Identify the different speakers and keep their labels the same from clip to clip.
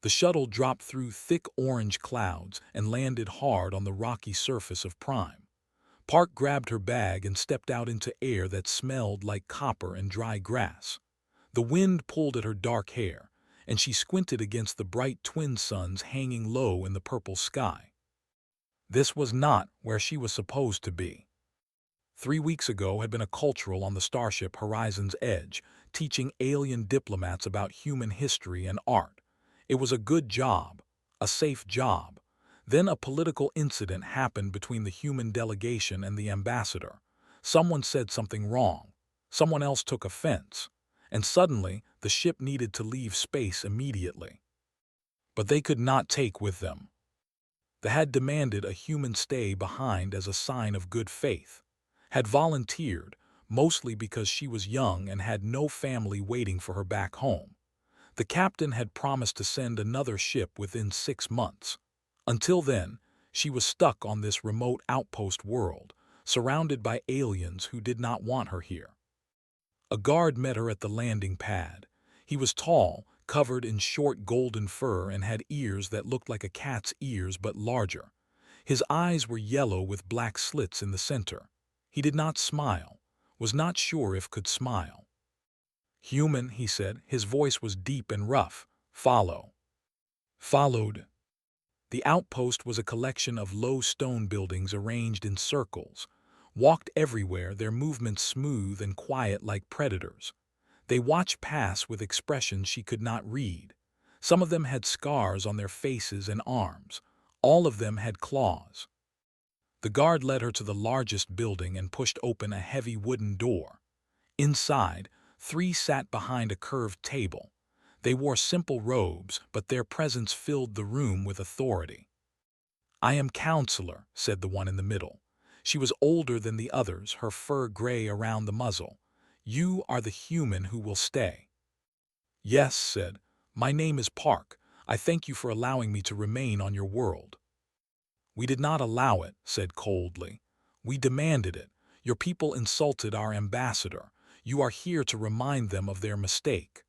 Speaker 1: The shuttle dropped through thick orange clouds and landed hard on the rocky surface of Prime. Park grabbed her bag and stepped out into air that smelled like copper and dry grass. The wind pulled at her dark hair, and she squinted against the bright twin suns hanging low in the purple sky. This was not where she was supposed to be. 3 weeks ago had been a cultural on the starship Horizon's Edge, teaching alien diplomats about human history and art. It was a good job, a safe job. Then a political incident happened between the human delegation and the ambassador. Someone said something wrong. Someone else took offense. And suddenly, the ship needed to leave space immediately. But they could not take with them. They had demanded a human stay behind as a sign of good faith, had volunteered, mostly because she was young and had no family waiting for her back home. The captain had promised to send another ship within 6 months. Until then, she was stuck on this remote outpost world, surrounded by aliens who did not want her here. A guard met her at the landing pad. He was tall, covered in short golden fur and had ears that looked like a cat's ears but larger. His eyes were yellow with black slits in the center. He did not smile, was not sure if could smile. "Human," he said, his voice was deep and rough. "Follow." Followed. The outpost was a collection of low stone buildings arranged in circles. Walked everywhere, their movements smooth and quiet like predators. They watched pass with expressions she could not read. Some of them had scars on their faces and arms. All of them had claws. The guard led her to the largest building and pushed open a heavy wooden door. Inside, 3 sat behind a curved table. They wore simple robes, but their presence filled the room with authority. "I am Counselor," said the one in the middle. She was older than the others, her fur gray around the muzzle. "You are the human who will stay." "Yes," said. "My name is Park. I thank you for allowing me to remain on your world." "We did not allow it," said coldly. "We demanded it. Your people insulted our ambassador. You are here to remind them of their mistake."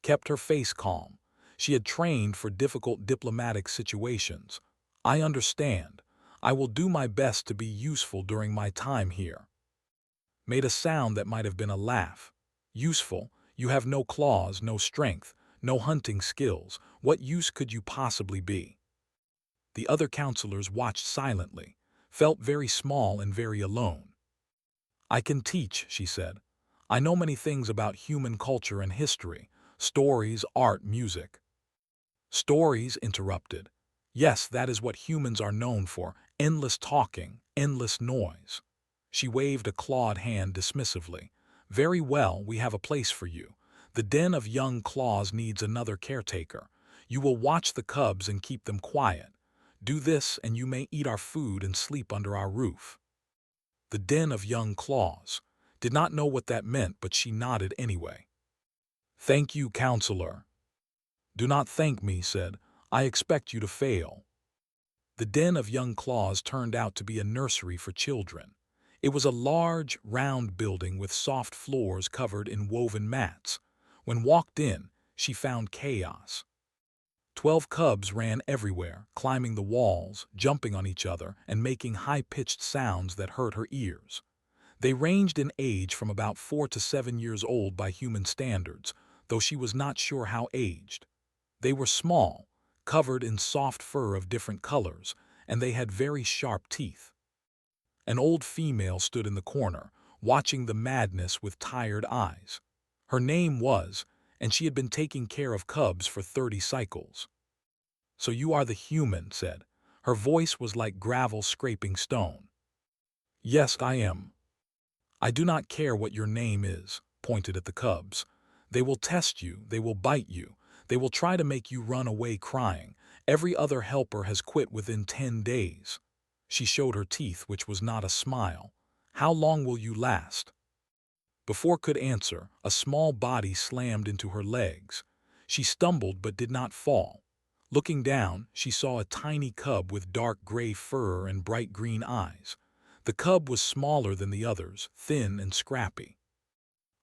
Speaker 1: Kept her face calm. She had trained for difficult diplomatic situations. "I understand. I will do my best to be useful during my time here." Made a sound that might have been a laugh. "Useful? You have no claws, no strength, no hunting skills. What use could you possibly be?" The other counselors watched silently, felt very small and very alone. "I can teach," she said. "I know many things about human culture and history, stories, art, music." "Stories," interrupted. "Yes, that is what humans are known for, endless talking, endless noise." She waved a clawed hand dismissively. "Very well, we have a place for you. The den of young claws needs another caretaker. You will watch the cubs and keep them quiet. Do this and you may eat our food and sleep under our roof." The den of young claws. Did not know what that meant, but she nodded anyway. "Thank you, Counselor." "Do not thank me," said. "I expect you to fail." The den of young claws turned out to be a nursery for children. It was a large, round building with soft floors covered in woven mats. When walked in, she found chaos. 12 cubs ran everywhere, climbing the walls, jumping on each other, and making high-pitched sounds that hurt her ears. They ranged in age from about 4 to 7 years old by human standards, though she was not sure how aged. They were small, covered in soft fur of different colors, and they had very sharp teeth. An old female stood in the corner, watching the madness with tired eyes. Her name was, and she had been taking care of cubs for 30 cycles. "So you are the human," said. Her voice was like gravel scraping stone. "Yes, I am." "I do not care what your name is," pointed at the cubs. "They will test you, they will bite you, they will try to make you run away crying. Every other helper has quit within 10 days. She showed her teeth, which was not a smile. "How long will you last?" Before could answer, a small body slammed into her legs. She stumbled but did not fall. Looking down, she saw a tiny cub with dark gray fur and bright green eyes. The cub was smaller than the others, thin and scrappy.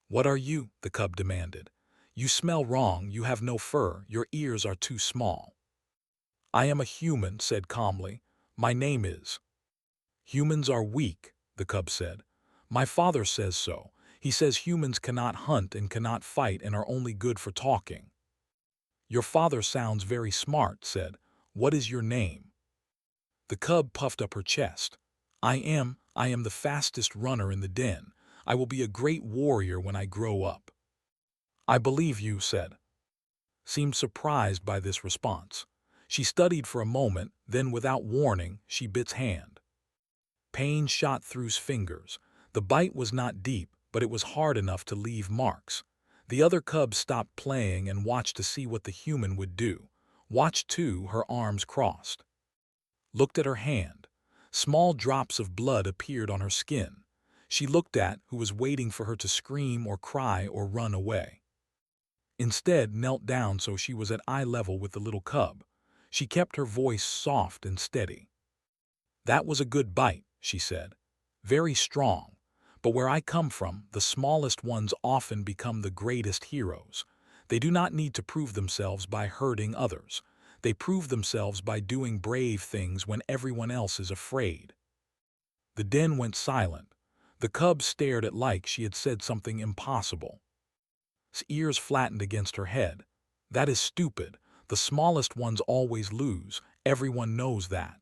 Speaker 1: "What are you?" the cub demanded. You smell wrong, you have no fur, your ears are too small. I am a human, said calmly. My name is. Humans are weak, the cub said. My father says so. He says humans cannot hunt and cannot fight and are only good for talking. Your father sounds very smart, said. What is your name? The cub puffed up her chest. I am the fastest runner in the den. I will be a great warrior when I grow up. I believe you, said. Seemed surprised by this response. She studied for a moment, then without warning, she bit's hand. Pain shot through his fingers. The bite was not deep, but it was hard enough to leave marks. The other cubs stopped playing and watched to see what the human would do. Watched too, her arms crossed. Looked at her hand. Small drops of blood appeared on her skin. She looked at who was waiting for her to scream or cry or run away. Instead, knelt down so she was at eye level with the little cub. She kept her voice soft and steady. That was a good bite, she said. Very strong. But where I come from, the smallest ones often become the greatest heroes. They do not need to prove themselves by hurting others. They prove themselves by doing brave things when everyone else is afraid. The den went silent. The cub stared at like she had said something impossible. His ears flattened against her head. That is stupid. The smallest ones always lose. Everyone knows that.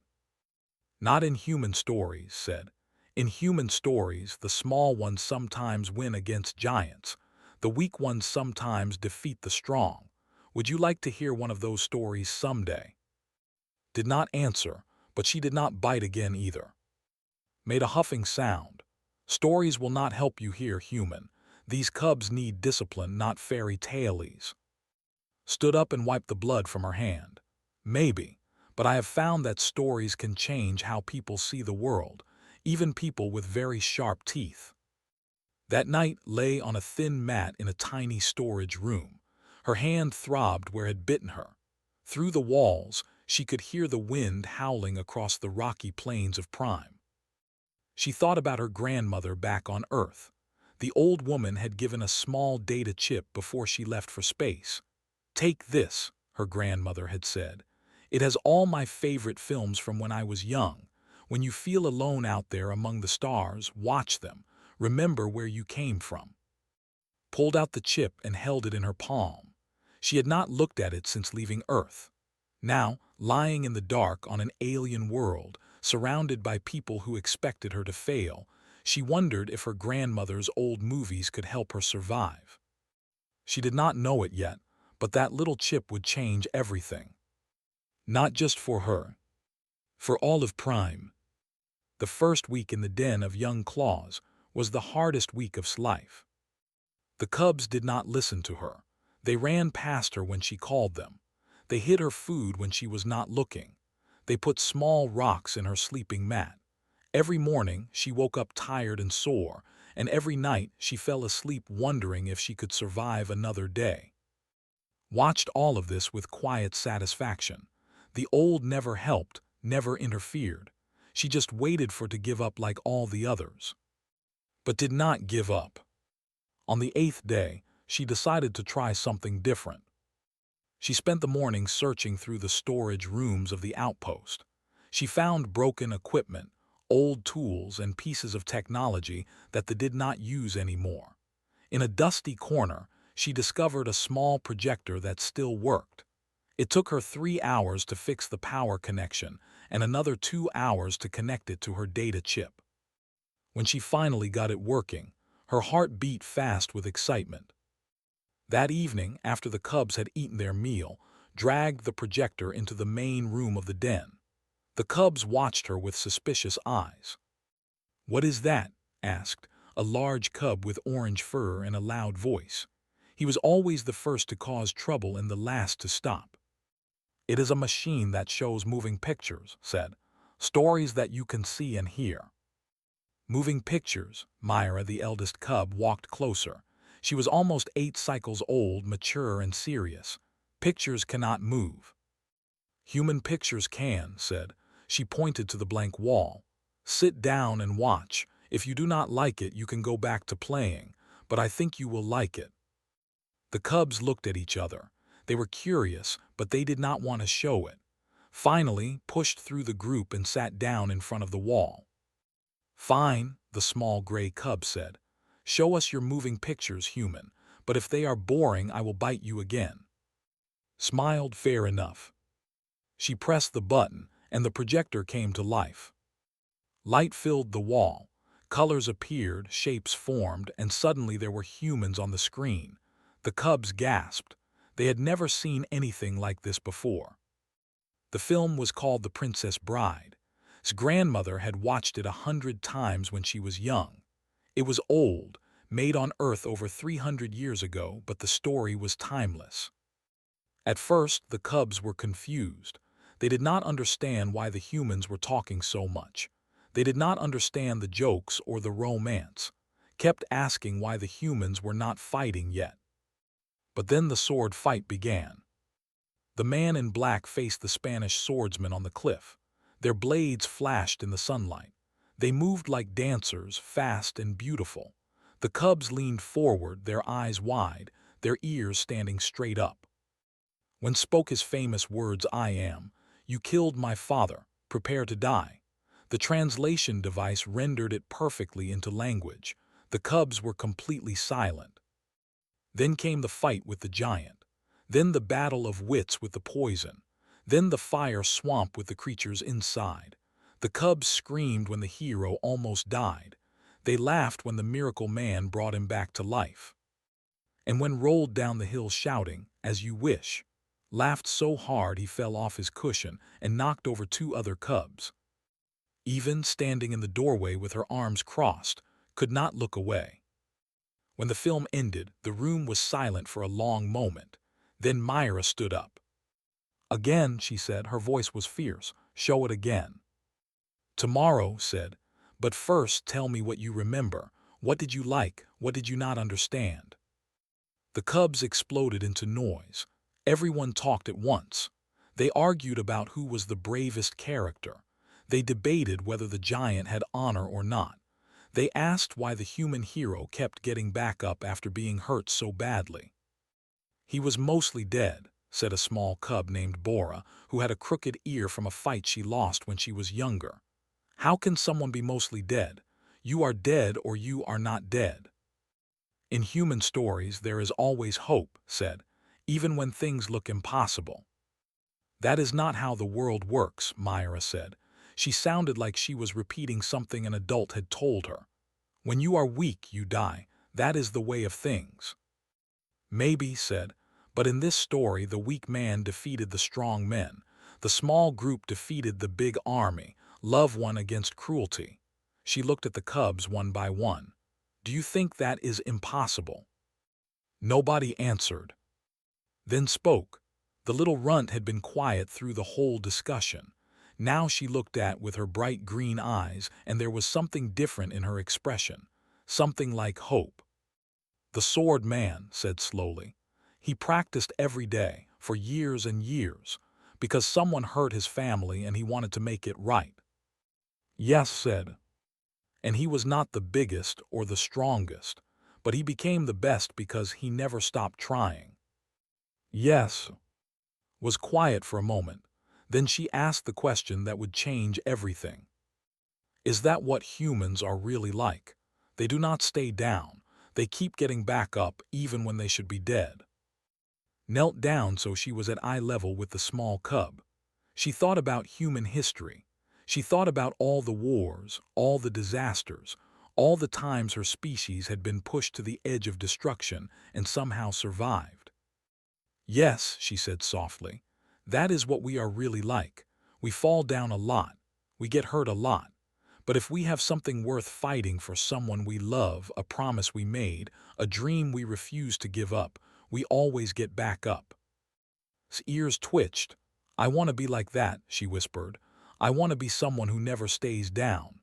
Speaker 1: Not in human stories, said. In human stories, the small ones sometimes win against giants. The weak ones sometimes defeat the strong. Would you like to hear one of those stories someday? Did not answer, but she did not bite again either. Made a huffing sound. Stories will not help you here, human. These cubs need discipline, not fairy tales. Stood up and wiped the blood from her hand. Maybe, but I have found that stories can change how people see the world, even people with very sharp teeth. That night lay on a thin mat in a tiny storage room. Her hand throbbed where it had bitten her. Through the walls, she could hear the wind howling across the rocky plains of Prime. She thought about her grandmother back on Earth. The old woman had given a small data chip before she left for space. Take this, her grandmother had said. It has all my favorite films from when I was young. When you feel alone out there among the stars, watch them. Remember where you came from. Pulled out the chip and held it in her palm. She had not looked at it since leaving Earth. Now, lying in the dark on an alien world, surrounded by people who expected her to fail, she wondered if her grandmother's old movies could help her survive. She did not know it yet, but that little chip would change everything. Not just for her. For all of Prime. The first week in the den of young Claus was the hardest week of life. The cubs did not listen to her. They ran past her when she called them. They hid her food when she was not looking. They put small rocks in her sleeping mat. Every morning she woke up tired and sore, and every night she fell asleep wondering if she could survive another day. Watched all of this with quiet satisfaction. The old never helped, never interfered. She just waited for it to give up like all the others. But did not give up. On the 8th day, she decided to try something different. She spent the morning searching through the storage rooms of the outpost. She found broken equipment, old tools, and pieces of technology that they did not use anymore. In a dusty corner, she discovered a small projector that still worked. It took her 3 hours to fix the power connection and another 2 hours to connect it to her data chip. When she finally got it working, her heart beat fast with excitement. That evening, after the cubs had eaten their meal, dragged the projector into the main room of the den. The cubs watched her with suspicious eyes. "What is that?" asked a large cub with orange fur and a loud voice. He was always the first to cause trouble and the last to stop. "It is a machine that shows moving pictures," said. "Stories that you can see and hear." Moving pictures. Myra, the eldest cub, walked closer. She was almost 8 cycles old, mature and serious. "Pictures cannot move." "Human pictures can," said. She pointed to the blank wall. "Sit down and watch. If you do not like it, you can go back to playing, but I think you will like it." The cubs looked at each other. They were curious, but they did not want to show it. Finally, pushed through the group and sat down in front of the wall. "Fine," the small gray cub said. "Show us your moving pictures, human, but if they are boring, I will bite you again." Smiled fair enough. She pressed the button, and the projector came to life. Light filled the wall. Colors appeared, shapes formed, and suddenly there were humans on the screen. The cubs gasped. They had never seen anything like this before. The film was called The Princess Bride. His grandmother had watched it 100 times when she was young. It was old, made on Earth over 300 years ago, but the story was timeless. At first, the cubs were confused. They did not understand why the humans were talking so much. They did not understand the jokes or the romance. Kept asking why the humans were not fighting yet. But then the sword fight began. The man in black faced the Spanish swordsman on the cliff. Their blades flashed in the sunlight. They moved like dancers, fast and beautiful. The cubs leaned forward, their eyes wide, their ears standing straight up. When spoke his famous words, "I am, you killed my father, prepare to die." The translation device rendered it perfectly into language. The cubs were completely silent. Then came the fight with the giant. Then the battle of wits with the poison. Then the fire swamp with the creatures inside. The cubs screamed when the hero almost died. They laughed when the miracle man brought him back to life. And when rolled down the hill shouting, "As you wish," laughed so hard he fell off his cushion and knocked over 2 other cubs. Even, standing in the doorway with her arms crossed, could not look away. When the film ended, the room was silent for a long moment. Then Myra stood up. "Again," she said, her voice was fierce. "Show it again." "Tomorrow," said. "But first tell me what you remember. What did you like? What did you not understand?" The cubs exploded into noise. Everyone talked at once. They argued about who was the bravest character. They debated whether the giant had honor or not. They asked why the human hero kept getting back up after being hurt so badly. "He was mostly dead," said a small cub named Bora, who had a crooked ear from a fight she lost when she was younger. "How can someone be mostly dead? You are dead or you are not dead." "In human stories there is always hope," said, "even when things look impossible." "That is not how the world works," Myra said. She sounded like she was repeating something an adult had told her. "When you are weak, you die. That is the way of things." "Maybe," said, "but in this story the weak man defeated the strong men. The small group defeated the big army. Love won against cruelty." She looked at the cubs one by one. "Do you think that is impossible?" Nobody answered. Then spoke. The little runt had been quiet through the whole discussion. Now she looked at with her bright green eyes, and there was something different in her expression, something like hope. "The sword man," said slowly. "He practiced every day, for years and years, because someone hurt his family and he wanted to make it right." "Yes," said. "And he was not the biggest or the strongest, but he became the best because he never stopped trying." "Yes." Was quiet for a moment. Then she asked the question that would change everything. "Is that what humans are really like? They do not stay down. They keep getting back up even when they should be dead." Knelt down so she was at eye level with the small cub. She thought about human history. She thought about all the wars, all the disasters, all the times her species had been pushed to the edge of destruction and somehow survived. "Yes," she said softly, "that is what we are really like. We fall down a lot. We get hurt a lot. But if we have something worth fighting for, someone we love, a promise we made, a dream we refuse to give up, we always get back up." His ears twitched. "I want to be like that," she whispered. "I want to be someone who never stays down."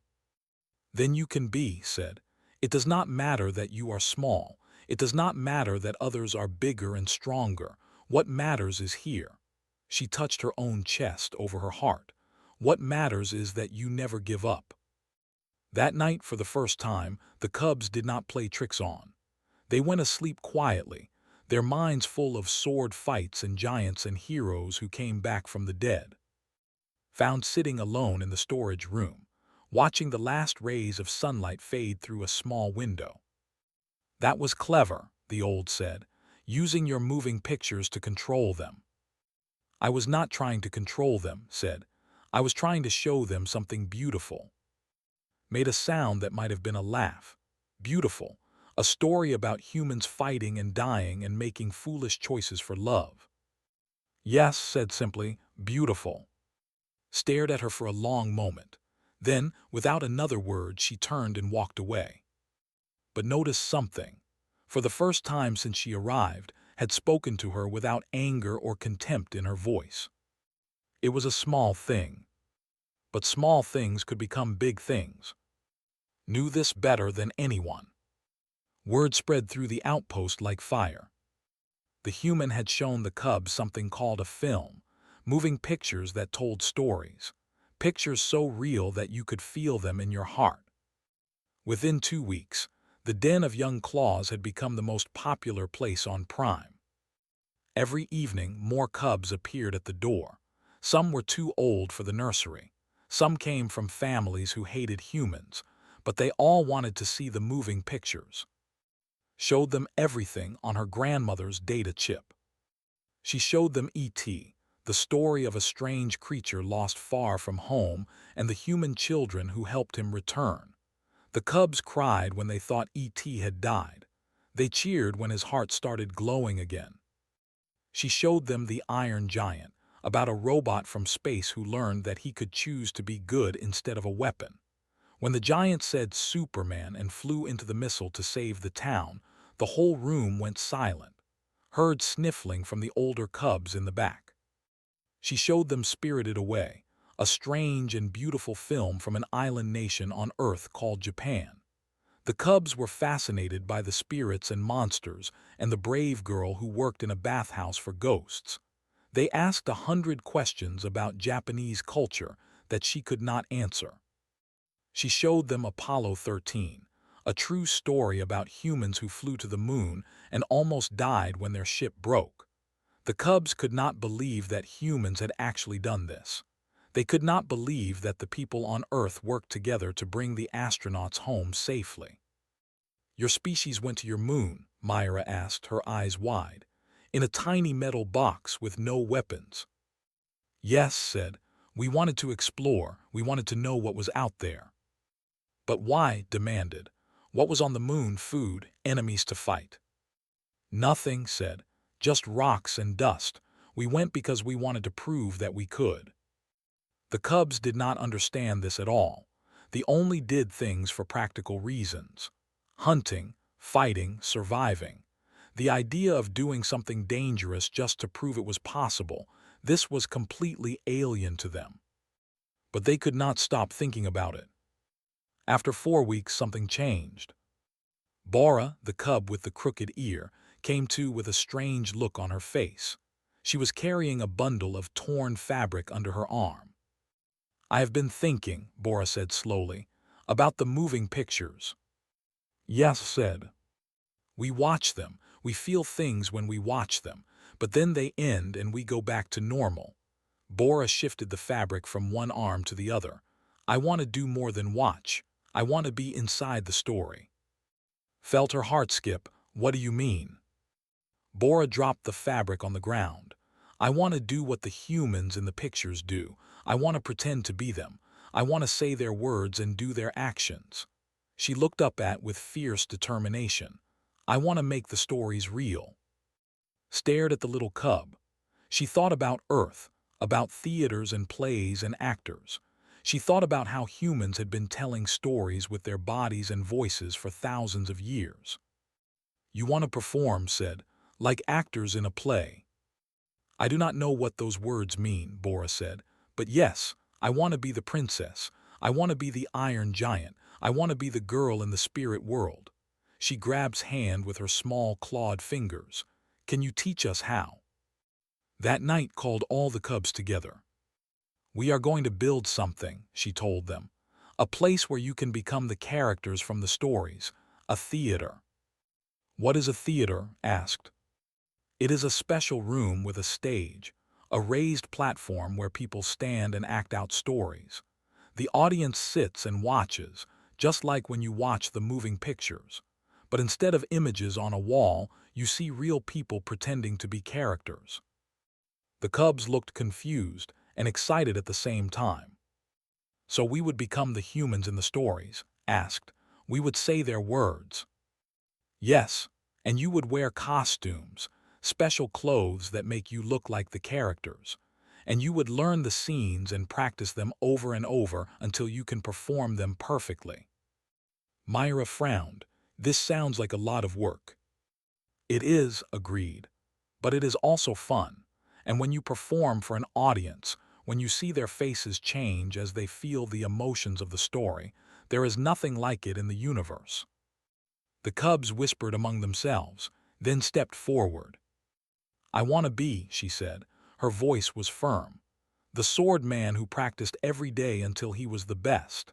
Speaker 1: "Then you can be," said. "It does not matter that you are small. It does not matter that others are bigger and stronger. What matters is here." She touched her own chest over her heart. "What matters is that you never give up." That night, for the first time, the cubs did not play tricks on. They went asleep quietly. their minds full of sword fights and giants and heroes who came back from the dead. Found sitting alone in the storage room, watching the last rays of sunlight fade through a small window. That was clever, the old said, using your moving pictures to control them. I was not trying to control them, said. I was trying to show them something beautiful. Made a sound that might have been a laugh. Beautiful, a story about humans fighting and dying and making foolish choices for love. Yes, said simply, beautiful. Stared at her for a long moment. Then, without another word, she turned and walked away. But noticed something. For the first time since she arrived, had spoken to her without anger or contempt in her voice. It was a small thing. But small things could become big things. Knew this better than anyone. Word spread through the outpost like fire. The human had shown the cubs something called a film, moving pictures that told stories, pictures so real that you could feel them in your heart. Within 2 weeks, the Den of Young Claws had become the most popular place on Prime. Every evening, more cubs appeared at the door. Some were too old for the nursery. Some came from families who hated humans, but they all wanted to see the moving pictures. Showed them everything on her grandmother's data chip. She showed them E.T., the story of a strange creature lost far from home and the human children who helped him return. The cubs cried when they thought E.T. had died. They cheered when his heart started glowing again. She showed them the Iron Giant, about a robot from space who learned that he could choose to be good instead of a weapon. When the giant said Superman and flew into the missile to save the town, the whole room went silent, heard sniffling from the older cubs in the back. She showed them Spirited Away, a strange and beautiful film from an island nation on Earth called Japan. The cubs were fascinated by the spirits and monsters and the brave girl who worked in a bathhouse for ghosts. They asked 100 questions about Japanese culture that she could not answer. She showed them Apollo 13, a true story about humans who flew to the moon and almost died when their ship broke. The cubs could not believe that humans had actually done this. They could not believe that the people on Earth worked together to bring the astronauts home safely. Your species went to your moon, Myra asked, her eyes wide, in a tiny metal box with no weapons. Yes, said, we wanted to explore, we wanted to know what was out there. But why? Demanded. What was on the moon? Food, enemies to fight. Nothing, said, just rocks and dust. We went because we wanted to prove that we could. The cubs did not understand this at all. They only did things for practical reasons. Hunting, fighting, surviving. The idea of doing something dangerous just to prove it was possible, this was completely alien to them. But they could not stop thinking about it. After 4 weeks, something changed. Bora, the cub with the crooked ear, came to with a strange look on her face. She was carrying a bundle of torn fabric under her arm. I have been thinking, Bora said slowly, about the moving pictures. Yes, said. We watch them, we feel things when we watch them, but then they end and we go back to normal. Bora shifted the fabric from one arm to the other. I want to do more than watch. I want to be inside the story. Felt her heart skip. What do you mean? Bora dropped the fabric on the ground. I want to do what the humans in the pictures do. I want to pretend to be them. I want to say their words and do their actions. She looked up with fierce determination. I want to make the stories real. Stared at the little cub. She thought about Earth, about theaters and plays and actors. She thought about how humans had been telling stories with their bodies and voices for thousands of years. You want to perform, said, like actors in a play. I do not know what those words mean, Bora said, but yes, I want to be the princess. I want to be the Iron Giant. I want to be the girl in the spirit world. She grabs hand with her small clawed fingers. Can you teach us how? That night called all the cubs together. We are going to build something, she told them. A place where you can become the characters from the stories. A theater. What is a theater? Asked. It is a special room with a stage, a raised platform where people stand and act out stories. The audience sits and watches, just like when you watch the moving pictures. But instead of images on a wall, you see real people pretending to be characters. The cubs looked confused and excited at the same time. So we would become the humans in the stories, asked. We would say their words. Yes, and you would wear costumes, special clothes that make you look like the characters. And you would learn the scenes and practice them over and over until you can perform them perfectly. Myra frowned. This sounds like a lot of work. It is, agreed. But it is also fun. And when you perform for an audience, when you see their faces change as they feel the emotions of the story, there is nothing like it in the universe. The cubs whispered among themselves, then stepped forward. I want to be, she said. Her voice was firm. The sword man who practiced every day until he was the best.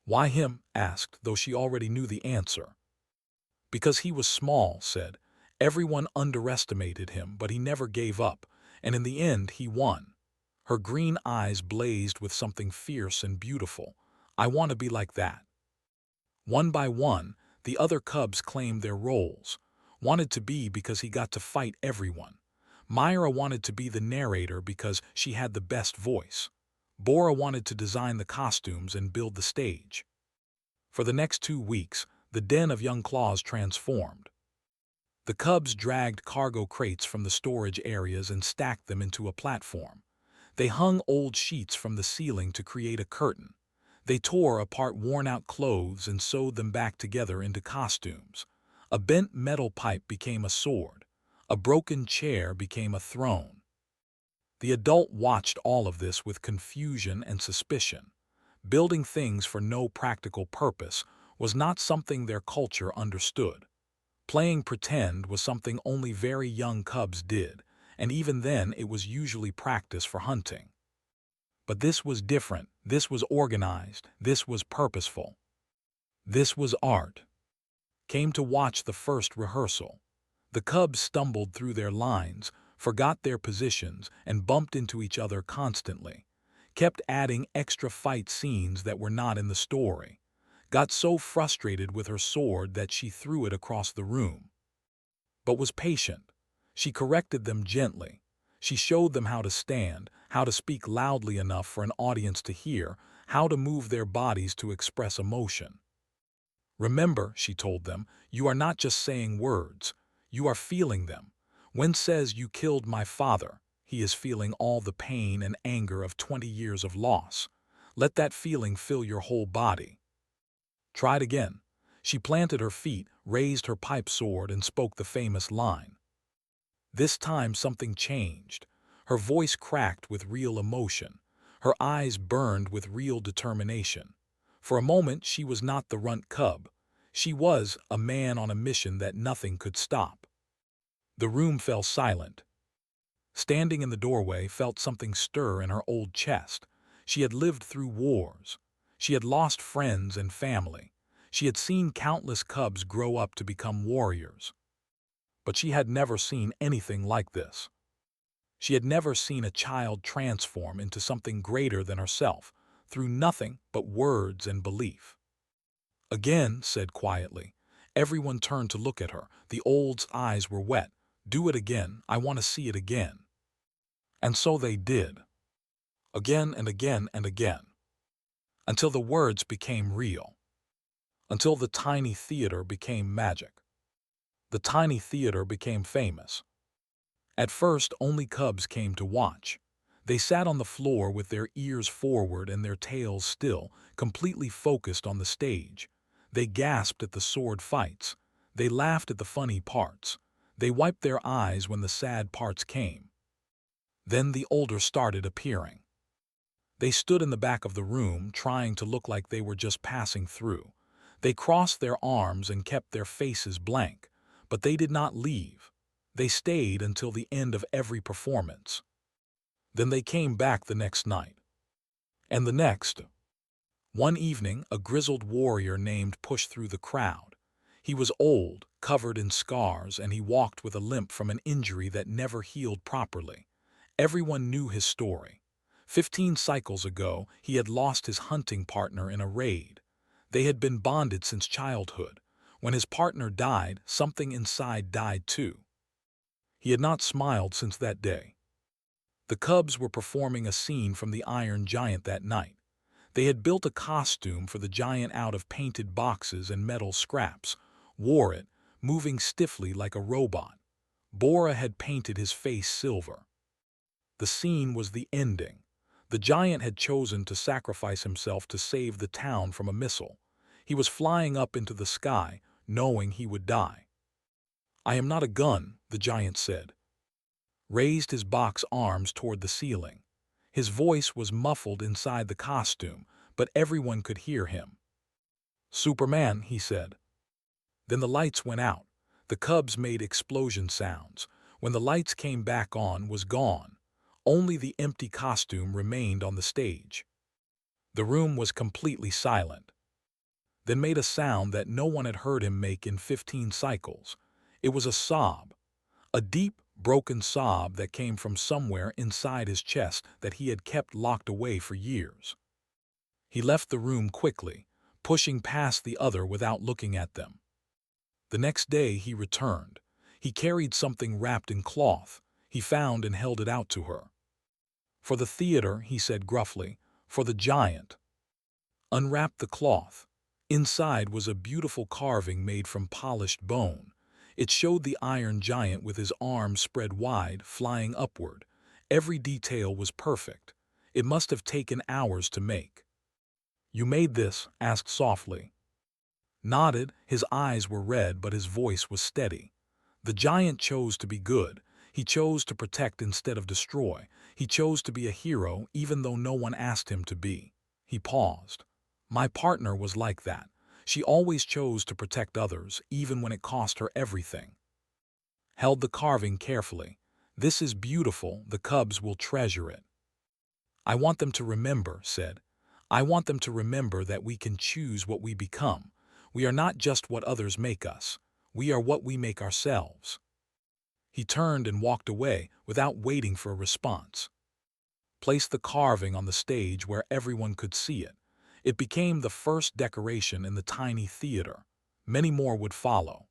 Speaker 1: Why him? Asked, though she already knew the answer. Because he was small, said. Everyone underestimated him, but he never gave up, and in the end he won. Her green eyes blazed with something fierce and beautiful. I want to be like that. One by one, the other cubs claimed their roles. Wanted to be because he got to fight everyone. Myra wanted to be the narrator because she had the best voice. Bora wanted to design the costumes and build the stage. For the next 2 weeks, the den of young claws transformed. The cubs dragged cargo crates from the storage areas and stacked them into a platform. They hung old sheets from the ceiling to create a curtain. They tore apart worn-out clothes and sewed them back together into costumes. A bent metal pipe became a sword. A broken chair became a throne. The adult watched all of this with confusion and suspicion. Building things for no practical purpose was not something their culture understood. Playing pretend was something only very young cubs did, and even then it was usually practice for hunting. But this was different, this was organized, this was purposeful. This was art. Came to watch the first rehearsal. The cubs stumbled through their lines, forgot their positions, and bumped into each other constantly. Kept adding extra fight scenes that were not in the story. Got so frustrated with her sword that she threw it across the room. But was patient. She corrected them gently. She showed them how to stand, how to speak loudly enough for an audience to hear, how to move their bodies to express emotion. Remember, she told them, you are not just saying words. You are feeling them. When says you killed my father, he is feeling all the pain and anger of 20 years of loss. Let that feeling fill your whole body. Tried again. She planted her feet, raised her pipe sword, and spoke the famous line. This time something changed. Her voice cracked with real emotion. Her eyes burned with real determination. For a moment she was not the runt cub. She was a man on a mission that nothing could stop. The room fell silent. Standing in the doorway, felt something stir in her old chest. She had lived through wars. She had lost friends and family. She had seen countless cubs grow up to become warriors. But she had never seen anything like this. She had never seen a child transform into something greater than herself, through nothing but words and belief. Again, said quietly. Everyone turned to look at her. The old's eyes were wet. Do it again. I want to see it again. And so they did. Again and again and again. Until the words became real. Until the tiny theater became magic. The tiny theater became famous. At first, only cubs came to watch. They sat on the floor with their ears forward and their tails still, completely focused on the stage. They gasped at the sword fights. They laughed at the funny parts. They wiped their eyes when the sad parts came. Then the older started appearing. They stood in the back of the room, trying to look like they were just passing through. They crossed their arms and kept their faces blank, but they did not leave. They stayed until the end of every performance. Then they came back the next night. And the next. One evening, a grizzled warrior named pushed through the crowd. He was old, covered in scars, and he walked with a limp from an injury that never healed properly. Everyone knew his story. 15 cycles ago, he had lost his hunting partner in a raid. They had been bonded since childhood. When his partner died, something inside died too. He had not smiled since that day. The cubs were performing a scene from the Iron Giant that night. They had built a costume for the giant out of painted boxes and metal scraps, wore it, moving stiffly like a robot. Bora had painted his face silver. The scene was the ending. The giant had chosen to sacrifice himself to save the town from a missile. He was flying up into the sky, knowing he would die. "I am not a gun," the giant said. Raised his box arms toward the ceiling. His voice was muffled inside the costume, but everyone could hear him. "Superman," he said. Then the lights went out. The cubs made explosion sounds. When the lights came back on, was gone. Only the empty costume remained on the stage. The room was completely silent. Then made a sound that no one had heard him make in 15 cycles. It was a sob. A deep, broken sob that came from somewhere inside his chest that he had kept locked away for years. He left the room quickly, pushing past the other without looking at them. The next day he returned. He carried something wrapped in cloth. He found and held it out to her. "For the theater," he said gruffly, "for the giant." Unwrapped the cloth. Inside was a beautiful carving made from polished bone. It showed the Iron Giant with his arms spread wide, flying upward. Every detail was perfect. It must have taken hours to make. "You made this?" asked softly. Nodded. His eyes were red, but his voice was steady. "The giant chose to be good. He chose to protect instead of destroy. He chose to be a hero even though no one asked him to be." He paused. "My partner was like that. She always chose to protect others, even when it cost her everything." Held the carving carefully. "This is beautiful. The cubs will treasure it." "I want them to remember," said. "I want them to remember that we can choose what we become. We are not just what others make us. We are what we make ourselves." He turned and walked away without waiting for a response. Placed the carving on the stage where everyone could see it. It became the first decoration in the tiny theater. Many more would follow.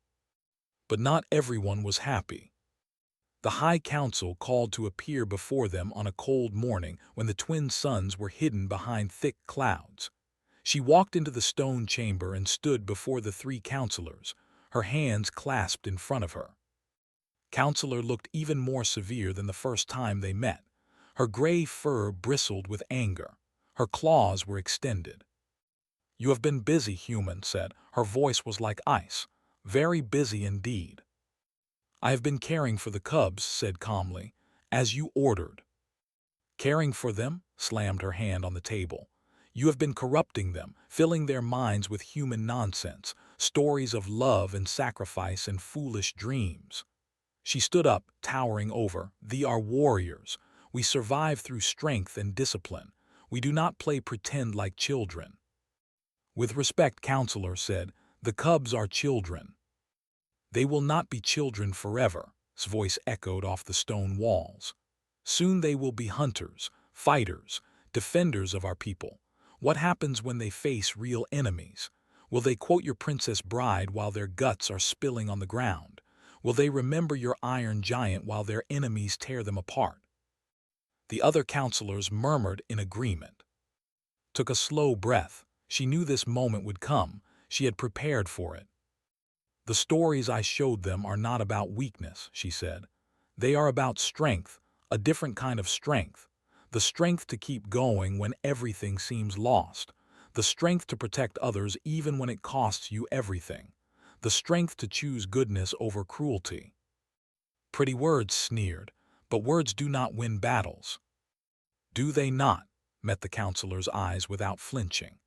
Speaker 1: But not everyone was happy. The High Council called to appear before them on a cold morning when the twin suns were hidden behind thick clouds. She walked into the stone chamber and stood before the 3 counselors, her hands clasped in front of her. Counselor looked even more severe than the first time they met. Her gray fur bristled with anger. Her claws were extended. "You have been busy," Human said. Her voice was like ice. "Very busy indeed." "I have been caring for the cubs," said calmly, "as you ordered." "Caring for them?" Slammed her hand on the table. "You have been corrupting them, filling their minds with human nonsense, stories of love and sacrifice and foolish dreams." She stood up, towering over. "They are warriors. We survive through strength and discipline. We do not play pretend like children." "With respect," Counselor said, "the cubs are children." "They will not be children forever," his voice echoed off the stone walls. "Soon they will be hunters, fighters, defenders of our people. What happens when they face real enemies? Will they quote your Princess Bride while their guts are spilling on the ground? Will they remember your Iron Giant while their enemies tear them apart?" The other counselors murmured in agreement. Took a slow breath. She knew this moment would come. She had prepared for it. "The stories I showed them are not about weakness," she said. "They are about strength, a different kind of strength. The strength to keep going when everything seems lost. The strength to protect others even when it costs you everything. The strength to choose goodness over cruelty." "Pretty words," sneered, "but words do not win battles." "Do they not?" Met the counselor's eyes without flinching.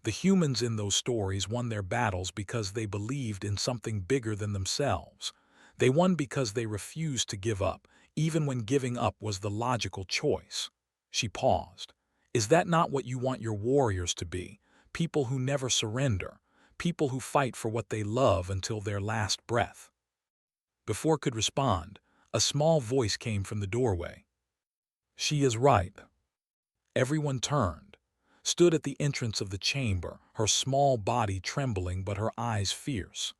Speaker 1: "The humans in those stories won their battles because they believed in something bigger than themselves. They won because they refused to give up, even when giving up was the logical choice." She paused. "Is that not what you want your warriors to be? People who never surrender. people who fight for what they love until their last breath. Before could respond, a small voice came from the doorway. She is right. Everyone turned, stood at the entrance of the chamber, her small body trembling but her eyes fierce.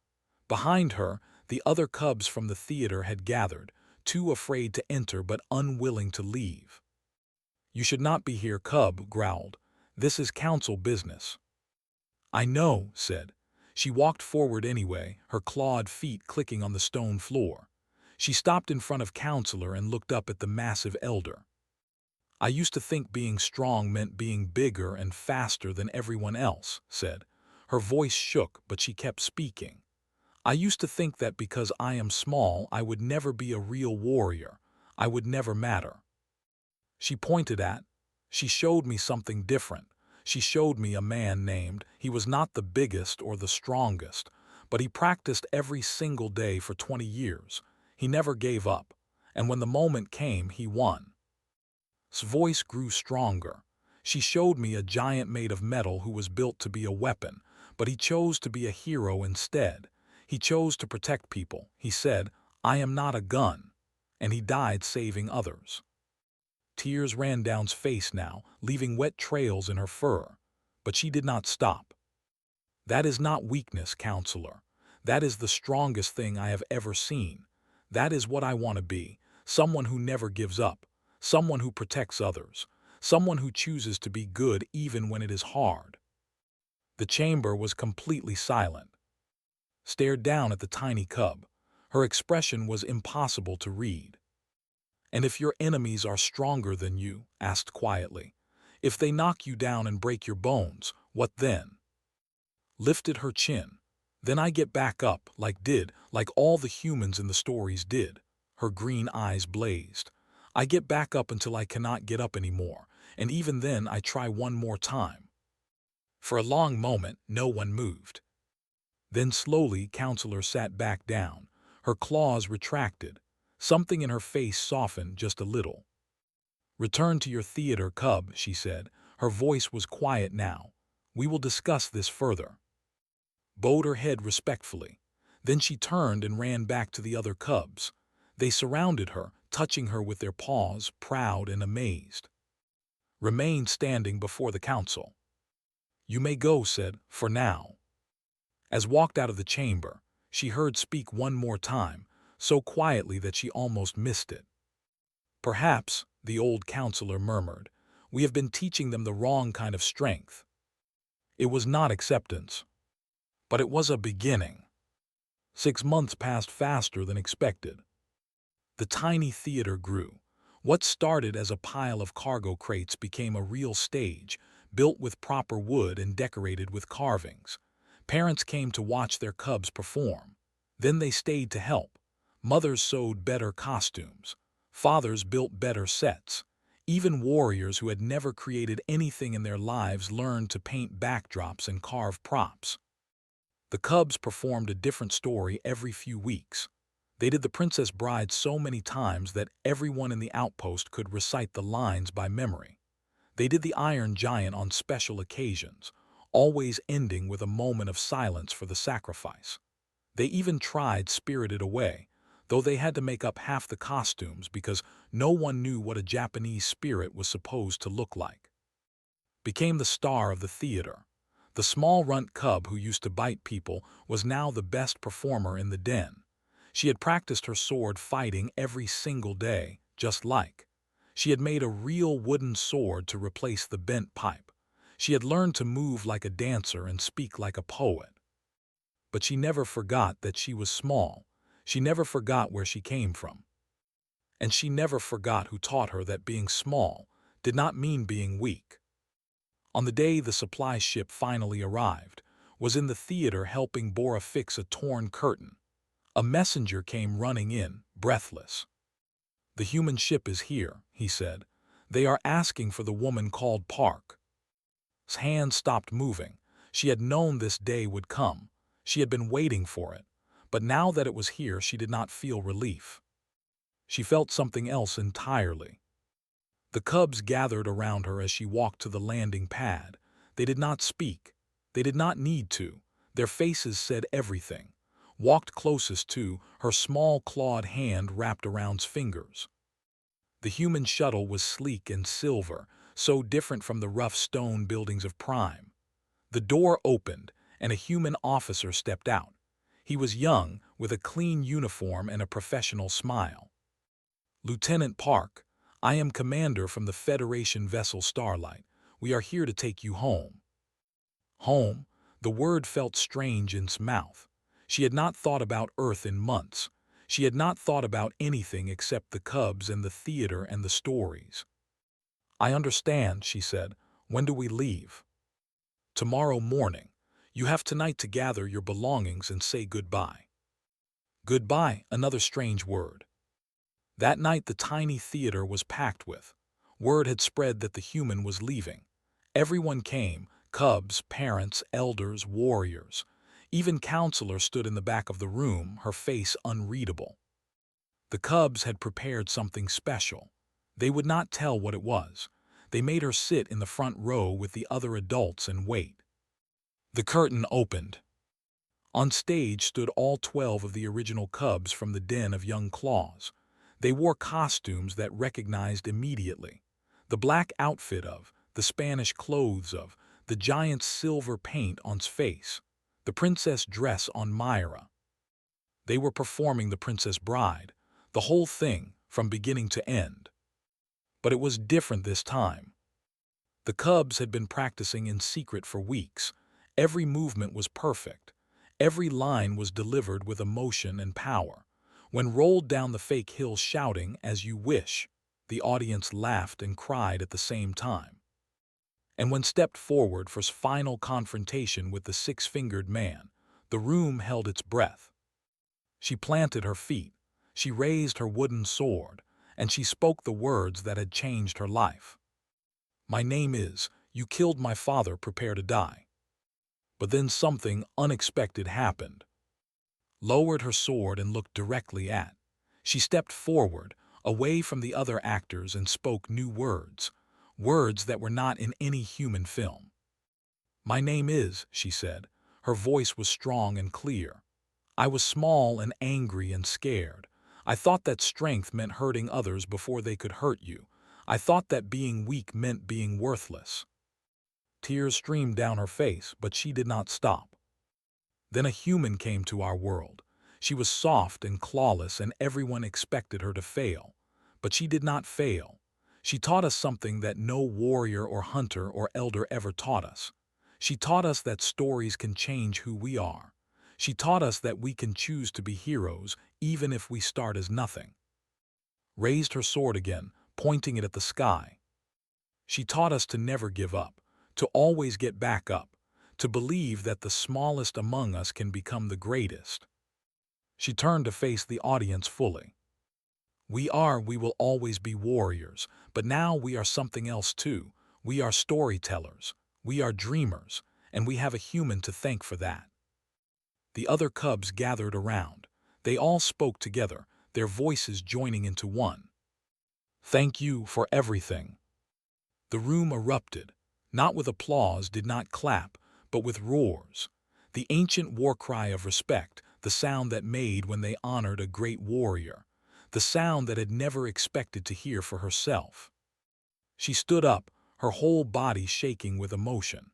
Speaker 1: Behind her, the other cubs from the theater had gathered, too afraid to enter but unwilling to leave. "You should not be here," Cub growled. "This is council business." "I know," said. She walked forward anyway, her clawed feet clicking on the stone floor. She stopped in front of Counselor and looked up at the massive elder. "I used to think being strong meant being bigger and faster than everyone else," said. Her voice shook, but she kept speaking. "I used to think that because I am small, I would never be a real warrior. I would never matter." She pointed at. She showed me something different. She showed me a man named. He was not the biggest or the strongest, but he practiced every single day for 20 years. He never gave up, and when the moment came, he won. His voice grew stronger. She showed me a giant made of metal who was built to be a weapon, but he chose to be a hero instead. He chose to protect people. He said, "I am not a gun," and he died saving others. Tears ran down his face now, leaving wet trails in her fur. But she did not stop. "That is not weakness, Counselor. That is the strongest thing I have ever seen. That is what I want to be, someone who never gives up, someone who protects others, someone who chooses to be good even when it is hard." The chamber was completely silent. Stared down at the tiny cub. Her expression was impossible to read. "And if your enemies are stronger than you," asked quietly, "if they knock you down and break your bones, what then?" Lifted her chin. "Then I get back up, like all the humans in the stories did." Her green eyes blazed. "I get back up until I cannot get up anymore, and even then I try one more time." For a long moment, no one moved. Then slowly, Counselor sat back down. Her claws retracted. Something in her face softened just a little. "Return to your theater, Cub," she said. Her voice was quiet now. "We will discuss this further." Bowed her head respectfully. Then she turned and ran back to the other cubs. They surrounded her, touching her with their paws, proud and amazed. Remained standing before the council. "You may go," said, "for now." As walked out of the chamber, she heard speak one more time, so quietly that she almost missed it. "Perhaps," the old counselor murmured, "we have been teaching them the wrong kind of strength." It was not acceptance, but it was a beginning. 6 months passed faster than expected. The tiny theater grew. What started as a pile of cargo crates became a real stage, built with proper wood and decorated with carvings. Parents came to watch their cubs perform. Then they stayed to help. Mothers sewed better costumes. Fathers built better sets. Even warriors who had never created anything in their lives learned to paint backdrops and carve props. The cubs performed a different story every few weeks. They did the Princess Bride so many times that everyone in the outpost could recite the lines by memory. They did the Iron Giant on special occasions, always ending with a moment of silence for the sacrifice. They even tried Spirited Away, though they had to make up half the costumes because no one knew what a Japanese spirit was supposed to look like. Became the star of the theater. The small runt cub who used to bite people was now the best performer in the den. She had practiced her sword fighting every single day, just like. She had made a real wooden sword to replace the bent pipe. She had learned to move like a dancer and speak like a poet. But she never forgot that she was small. She never forgot where she came from. And she never forgot who taught her that being small did not mean being weak. On the day the supply ship finally arrived, was in the theater helping Bora fix a torn curtain. A messenger came running in, breathless. "The human ship is here," he said. "They are asking for the woman called Park." His hand stopped moving. She had known this day would come. She had been waiting for it. But now that it was here, she did not feel relief. She felt something else entirely. The cubs gathered around her as she walked to the landing pad. They did not speak. They did not need to. Their faces said everything. Walked closest to, her small clawed hand wrapped around's fingers. The human shuttle was sleek and silver, so different from the rough stone buildings of Prime. The door opened, and a human officer stepped out. He was young, with a clean uniform and a professional smile. "Lieutenant Park, I am commander from the Federation vessel Starlight. We are here to take you home." Home? The word felt strange in his mouth. She had not thought about Earth in months. She had not thought about anything except the Cubs and the theater and the stories. "I understand," she said. "When do we leave?" "Tomorrow morning. You have tonight to gather your belongings and say goodbye." Goodbye, another strange word. That night the tiny theater was packed with. Word had spread that the human was leaving. Everyone came, cubs, parents, elders, warriors. Even Counselor stood in the back of the room, her face unreadable. The cubs had prepared something special. They would not tell what it was. They made her sit in the front row with the other adults and wait. The curtain opened. On stage stood all 12 of the original cubs from the den of young claws. They wore costumes that recognized immediately. The black outfit of, the Spanish clothes of, the giant's silver paint on's face, the princess dress on Myra. They were performing the Princess Bride, the whole thing, from beginning to end. But it was different this time. The cubs had been practicing in secret for weeks. Every movement was perfect. Every line was delivered with emotion and power. When rolled down the fake hill shouting, "As you wish," the audience laughed and cried at the same time. And when stepped forward for final confrontation with the six-fingered man, the room held its breath. She planted her feet, she raised her wooden sword, and she spoke the words that had changed her life. "My name is, you killed my father, prepare to die." But then something unexpected happened. Lowered her sword and looked directly at. She stepped forward, away from the other actors, and spoke new words, words that were not in any human film. "My name is," she said. Her voice was strong and clear. "I was small and angry and scared. I thought that strength meant hurting others before they could hurt you. I thought that being weak meant being worthless." Tears streamed down her face, but she did not stop. Then a human came to our world. She was soft and clawless, and everyone expected her to fail. But she did not fail. She taught us something that no warrior or hunter or elder ever taught us. She taught us that stories can change who we are. She taught us that we can choose to be heroes, even if we start as nothing. Raised her sword again, pointing it at the sky. She taught us to never give up, to always get back up, to believe that the smallest among us can become the greatest. She turned to face the audience fully. We will always be warriors, but now we are something else too. We are storytellers, we are dreamers, and we have a human to thank for that. The other cubs gathered around. They all spoke together, their voices joining into one. "Thank you for everything." The room erupted, not with applause, did not clap, but with roars. The ancient war cry of respect, the sound that made when they honored a great warrior, the sound that had never expected to hear for herself. She stood up, her whole body shaking with emotion.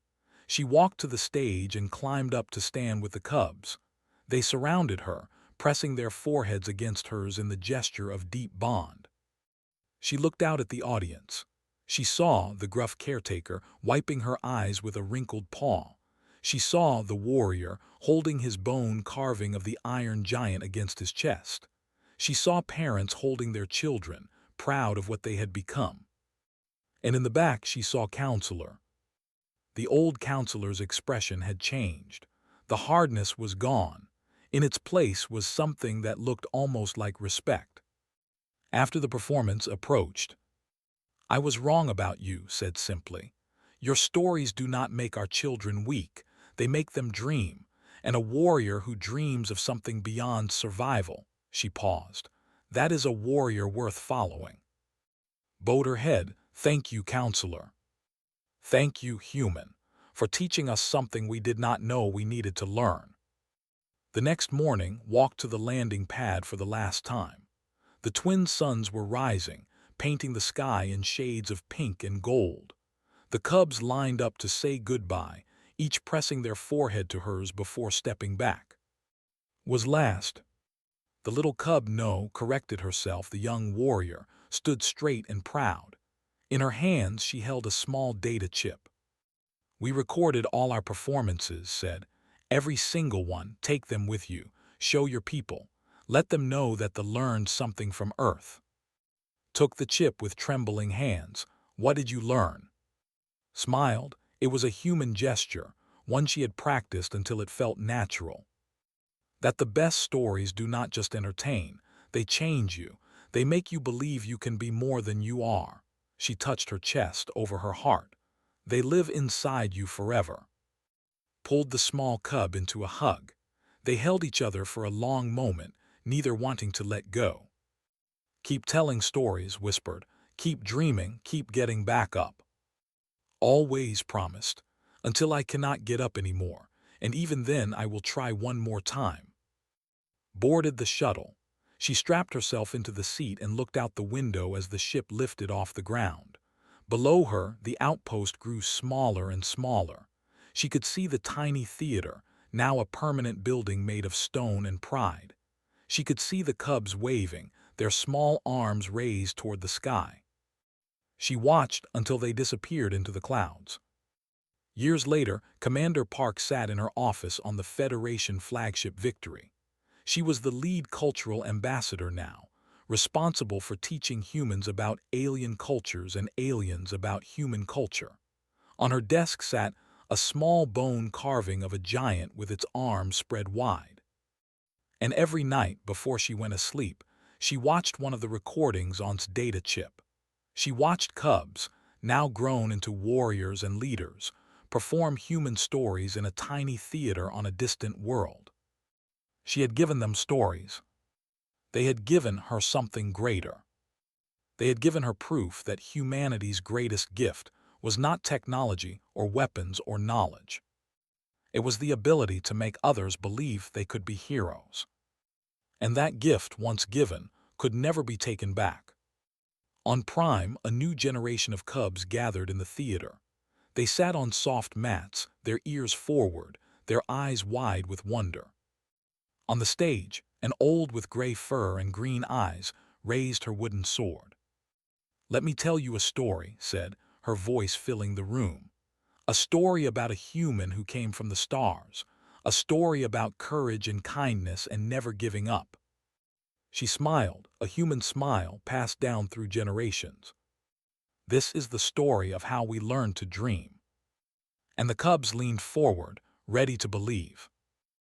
Speaker 1: She walked to the stage and climbed up to stand with the cubs. They surrounded her, pressing their foreheads against hers in the gesture of deep bond. She looked out at the audience. She saw the gruff caretaker wiping her eyes with a wrinkled paw. She saw the warrior holding his bone carving of the iron giant against his chest. She saw parents holding their children, proud of what they had become. And in the back she saw Counselor. The old counselor's expression had changed. The hardness was gone. In its place was something that looked almost like respect. After the performance approached. "I was wrong about you," said simply. "Your stories do not make our children weak. They make them dream. And a warrior who dreams of something beyond survival," she paused, "that is a warrior worth following." Bowed her head. "Thank you, Counselor." "Thank you, human. for teaching us something we did not know we needed to learn. The next morning, walked to the landing pad for the last time. The twin suns were rising, painting the sky in shades of pink and gold. The cubs lined up to say goodbye, each pressing their forehead to hers before stepping back. Was last. The little cub No corrected herself. The young warrior stood straight and proud. In her hands she held a small data chip. We recorded all our performances, said. Every single one, take them with you. Show your people. Let them know that they learned something from Earth. Took the chip with trembling hands. What did you learn? Smiled. It was a human gesture, one she had practiced until it felt natural. That the best stories do not just entertain, they change you. They make you believe you can be more than you are. She touched her chest over her heart. They live inside you forever. Pulled the small cub into a hug. They held each other for a long moment, neither wanting to let go. Keep telling stories, whispered. Keep dreaming, keep getting back up. Always, promised. Until I cannot get up anymore, and even then I will try one more time. Boarded the shuttle. She strapped herself into the seat and looked out the window as the ship lifted off the ground. Below her, the outpost grew smaller and smaller. She could see the tiny theater, now a permanent building made of stone and pride. She could see the cubs waving, their small arms raised toward the sky. She watched until they disappeared into the clouds. Years later, Commander Park sat in her office on the Federation flagship Victory. She was the lead cultural ambassador now, responsible for teaching humans about alien cultures and aliens about human culture. On her desk sat a small bone carving of a giant with its arms spread wide. And every night before she went asleep, she watched one of the recordings on its data chip. She watched cubs, now grown into warriors and leaders, perform human stories in a tiny theater on a distant world. She had given them stories. They had given her something greater. They had given her proof that humanity's greatest gift was not technology or weapons or knowledge. It was the ability to make others believe they could be heroes. And that gift, once given, could never be taken back. On Prime, a new generation of cubs gathered in the theater. They sat on soft mats, their ears forward, their eyes wide with wonder. On the stage, an old with gray fur and green eyes raised her wooden sword. Let me tell you a story, said, her voice filling the room. A story about a human who came from the stars. A story about courage and kindness and never giving up. She smiled, a human smile passed down through generations. This is the story of how we learn to dream. And the cubs leaned forward, ready to believe.